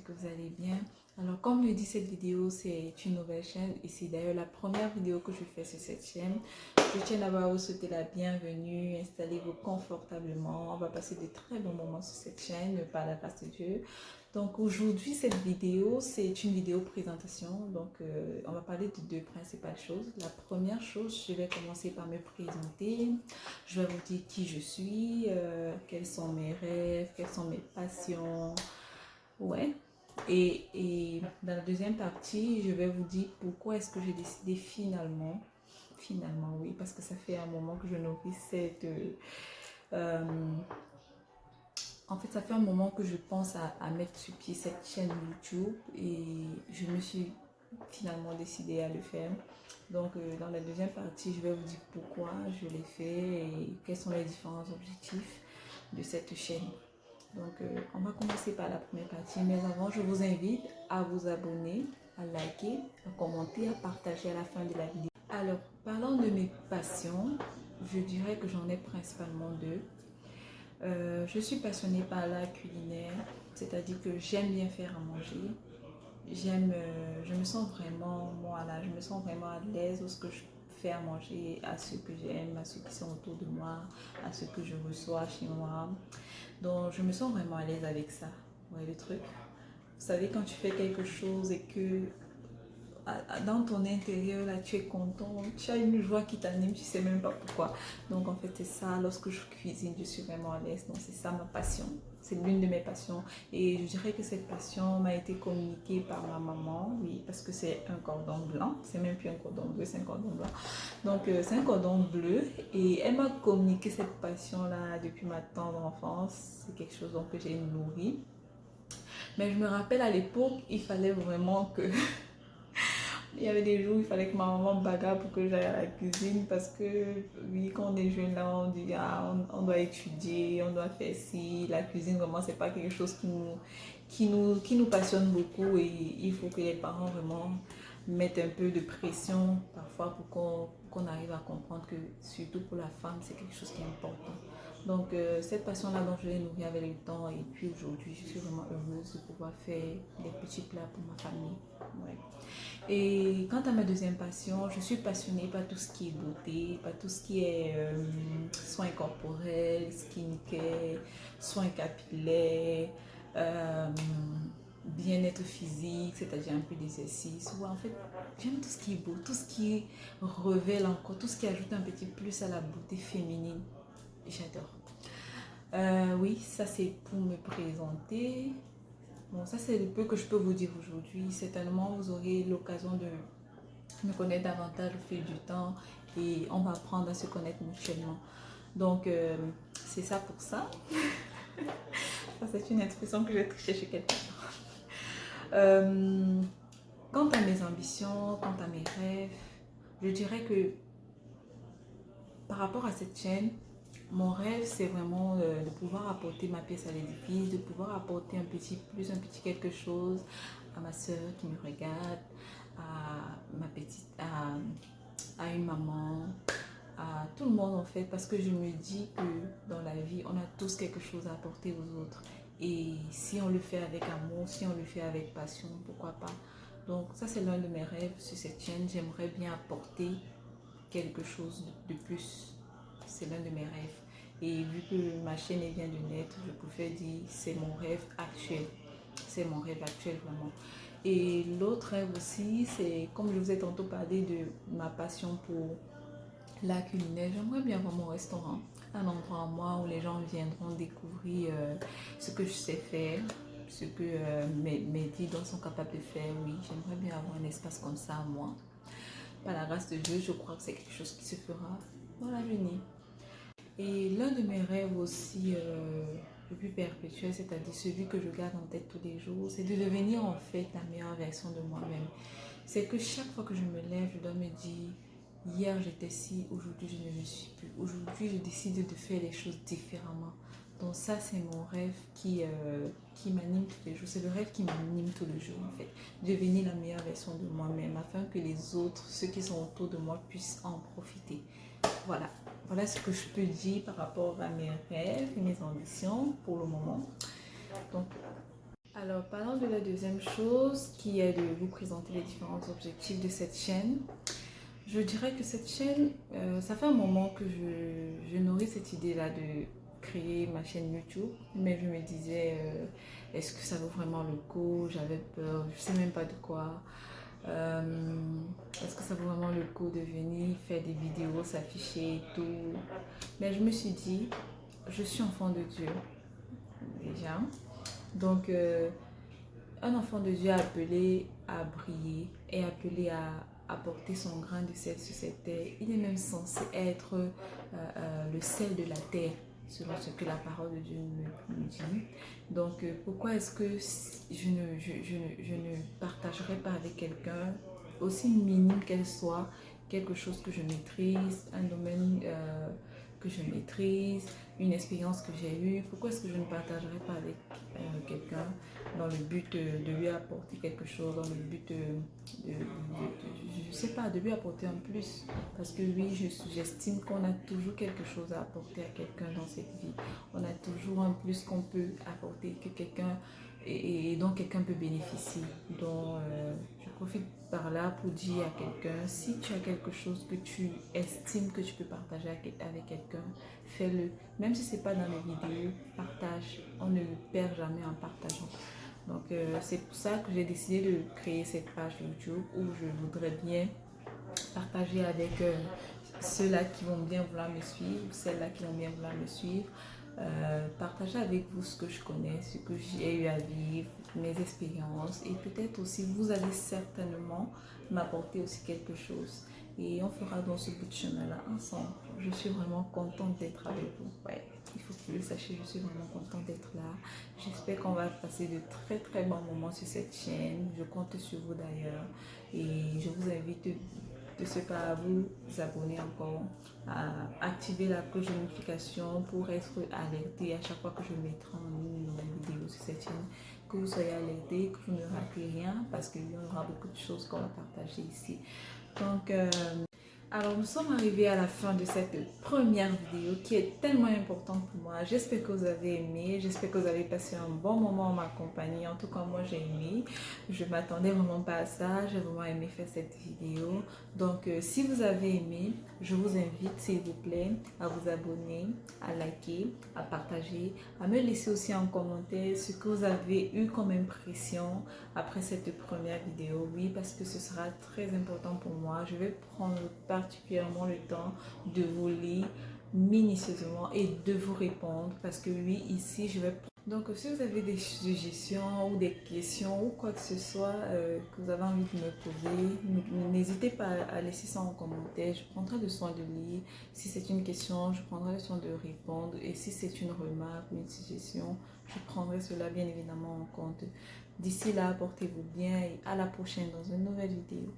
que vous allez bien. Alors comme le dit cette vidéo, c'est une nouvelle chaîne et c'est d'ailleurs la première vidéo que je fais sur cette chaîne. Je tiens d'abord à vous souhaiter la bienvenue, installez-vous confortablement, on va passer de très bons moments sur cette chaîne par la grâce de Dieu. Donc aujourd'hui cette vidéo, c'est une vidéo présentation, donc on va parler de deux principales choses. La première chose, je vais commencer par me présenter, je vais vous dire qui je suis, quels sont mes rêves, quelles sont mes passions, ouais. Et dans la deuxième partie, je vais vous dire pourquoi est-ce que j'ai décidé finalement, oui, parce que ça fait un moment que je nourris cette... en fait, ça fait un moment que je pense à mettre sur pied cette chaîne YouTube et je me suis finalement décidée à le faire. Donc, dans la deuxième partie, je vais vous dire pourquoi je l'ai fait et quels sont les différents objectifs de cette chaîne. Donc, on va commencer par la première partie. Mais avant, je vous invite à vous abonner, à liker, à commenter, à partager à la fin de la vidéo. Alors, parlant de mes passions, je dirais que j'en ai principalement deux. Je suis passionnée par l'art culinaire, c'est-à-dire que j'aime bien faire à manger. Je me sens vraiment, moi là, je me sens vraiment à l'aise lorsque je fais à manger à ceux que j'aime, à ceux qui sont autour de moi, à ceux que je reçois chez moi. Donc, je me sens vraiment à l'aise avec ça. Ouais, le truc. Vous savez, quand tu fais quelque chose et que dans ton intérieur, là, tu es content, tu as une joie qui t'anime, tu sais même pas pourquoi. Donc, en fait, c'est ça. Lorsque je cuisine, je suis vraiment à l'aise. Donc, c'est ça ma passion. C'est l'une de mes passions. Et je dirais que cette passion m'a été communiquée par ma maman, oui, parce que c'est un cordon blanc. C'est même plus un cordon bleu, c'est un cordon blanc. Donc, c'est un cordon bleu. Et elle m'a communiqué cette passion-là depuis ma tendre enfance. C'est quelque chose donc, que j'ai nourri. Mais je me rappelle à l'époque, il fallait vraiment que... Il y avait des jours où il fallait que ma maman bagarre pour que j'aille à la cuisine parce que, oui, quand on est jeune, là, on dit, ah, on doit étudier, on doit faire ci. La cuisine, vraiment, c'est pas quelque chose qui nous passionne beaucoup et il faut que les parents vraiment mettent un peu de pression parfois pour qu'on arrive à comprendre que, surtout pour la femme, c'est quelque chose qui est important. Donc, cette passion-là dont je l'ai nourrie avec le temps et puis aujourd'hui, je suis vraiment heureuse de pouvoir faire des petits plats pour ma famille. Ouais. Et quant à ma deuxième passion, je suis passionnée par tout ce qui est beauté, par tout ce qui est soins corporels, skincare, soins capillaires, euh, bien-être physique, c'est-à-dire un peu d'exercice. Ouais, en fait, j'aime tout ce qui est beau, tout ce qui révèle encore, tout ce qui ajoute un petit plus à la beauté féminine. J'adore. Oui, ça c'est pour me présenter. Bon, ça c'est le peu que je peux vous dire aujourd'hui. Certainement, vous aurez l'occasion de me connaître davantage au fil du temps et on va apprendre à se connaître mutuellement. Donc, c'est ça pour ça. Ça, c'est une expression que j'ai trichée chez quelqu'un. Euh, Quant à mes ambitions, quant à mes rêves, je dirais que par rapport à cette chaîne, mon rêve, c'est vraiment de pouvoir apporter ma pièce à l'édifice, de pouvoir apporter un petit plus, un petit quelque chose à ma soeur qui me regarde, à ma petite, à une maman, à tout le monde en fait, parce que je me dis que dans la vie, on a tous quelque chose à apporter aux autres. Et si on le fait avec amour, si on le fait avec passion, pourquoi pas. Donc ça, c'est l'un de mes rêves sur cette chaîne. J'aimerais bien apporter quelque chose de plus. C'est l'un de mes rêves. Et vu que ma chaîne vient de naître, je pouvais dire c'est mon rêve actuel. C'est mon rêve actuel vraiment. Et l'autre rêve aussi, c'est comme je vous ai tantôt parlé de ma passion pour la culinaire. J'aimerais bien avoir mon restaurant. Un endroit à moi où les gens viendront découvrir ce que je sais faire, ce que mes guides sont capables de faire. Oui, j'aimerais bien avoir un espace comme ça à moi. Par la grâce de Dieu, je crois que c'est quelque chose qui se fera dans l'avenir. Et l'un de mes rêves aussi le plus perpétuel, c'est-à-dire celui que je garde en tête tous les jours, c'est de devenir en fait la meilleure version de moi-même. C'est que chaque fois que je me lève, je dois me dire, hier j'étais ci, aujourd'hui je ne le suis plus. Aujourd'hui je décide de faire les choses différemment. Donc ça c'est mon rêve qui m'anime tous les jours. C'est le rêve qui m'anime tous les jours en fait. Devenir la meilleure version de moi-même afin que les autres, ceux qui sont autour de moi, puissent en profiter. Voilà. Voilà ce que je peux dire par rapport à mes rêves et mes ambitions pour le moment. Donc, Alors, parlons de la deuxième chose qui est de vous présenter les différents objectifs de cette chaîne. Je dirais que cette chaîne, ça fait un moment que je nourris cette idée-là de créer ma chaîne YouTube, mais je me disais, est-ce que ça vaut vraiment le coup? J'avais peur, je sais même pas de quoi. Est-ce que ça vaut vraiment le coup de venir faire des vidéos, s'afficher et tout? Mais je me suis dit, je suis enfant de Dieu déjà. Donc, un enfant de Dieu est appelé à briller, est appelé à apporter son grain de sel sur cette terre. Il est même censé être le sel de la terre, selon ce que la parole de Dieu nous dit. Donc, pourquoi est-ce que je ne partagerai pas avec quelqu'un, aussi minime qu'elle soit, quelque chose que je maîtrise, un domaine que je maîtrise, une expérience que j'ai eue? Pourquoi est-ce que je ne partagerai pas avec quelqu'un dans le but de lui apporter quelque chose, dans le but je sais pas, de lui apporter un plus. Parce que oui, j'estime qu'on a toujours quelque chose à apporter à quelqu'un dans cette vie. On a toujours un plus qu'on peut apporter, que quelqu'un, et dont quelqu'un peut bénéficier. Donc, je profite par là pour dire à quelqu'un, si tu as quelque chose que tu estimes que tu peux partager avec quelqu'un, fais-le. Même si ce n'est pas dans les vidéos, partage. On ne perd jamais en partageant. Donc, c'est pour ça que j'ai décidé de créer cette page YouTube où je voudrais bien partager avec ceux-là qui vont bien vouloir me suivre, celles-là qui vont bien vouloir me suivre. Partager avec vous ce que je connais, ce que j'ai eu à vivre, mes expériences, et peut-être aussi vous allez certainement m'apporter aussi quelque chose, et on fera dans ce bout de chemin-là ensemble. Je suis vraiment contente d'être avec vous. Ouais, il faut que vous le sachiez, je suis vraiment contente d'être là. J'espère qu'on va passer de très très bons moments sur cette chaîne. Je compte sur vous d'ailleurs, et je vous invite de ce pas à vous abonner encore, à activer la cloche de notification pour être alerté à chaque fois que je mettrai en ligne une nouvelle vidéo sur cette chaîne, que vous soyez alerté, que vous ne ratez rien, parce qu'il y aura beaucoup de choses qu'on va partager ici. Donc, alors nous sommes arrivés à la fin de cette première vidéo qui est tellement importante pour moi. J'espère que vous avez aimé, j'espère que vous avez passé un bon moment en ma compagnie. En tout cas, moi j'ai aimé. Je ne m'attendais vraiment pas à ça, j'ai vraiment aimé faire cette vidéo. Donc si vous avez aimé, je vous invite s'il vous plaît à vous abonner, à liker, à partager, à me laisser aussi en commentaire ce que vous avez eu comme impression après cette première vidéo. Oui, parce que ce sera très important pour moi. Je vais prendre particulièrement le temps de vous lire minutieusement et de vous répondre, parce que oui, ici je vais... Donc si vous avez des suggestions ou des questions ou quoi que ce soit que vous avez envie de me poser, n'hésitez pas à laisser ça en commentaire. Je prendrai le soin de lire. Si c'est une question, je prendrai le soin de répondre, et si c'est une remarque ou une suggestion, je prendrai cela bien évidemment en compte. D'ici là, portez-vous bien et à la prochaine dans une nouvelle vidéo.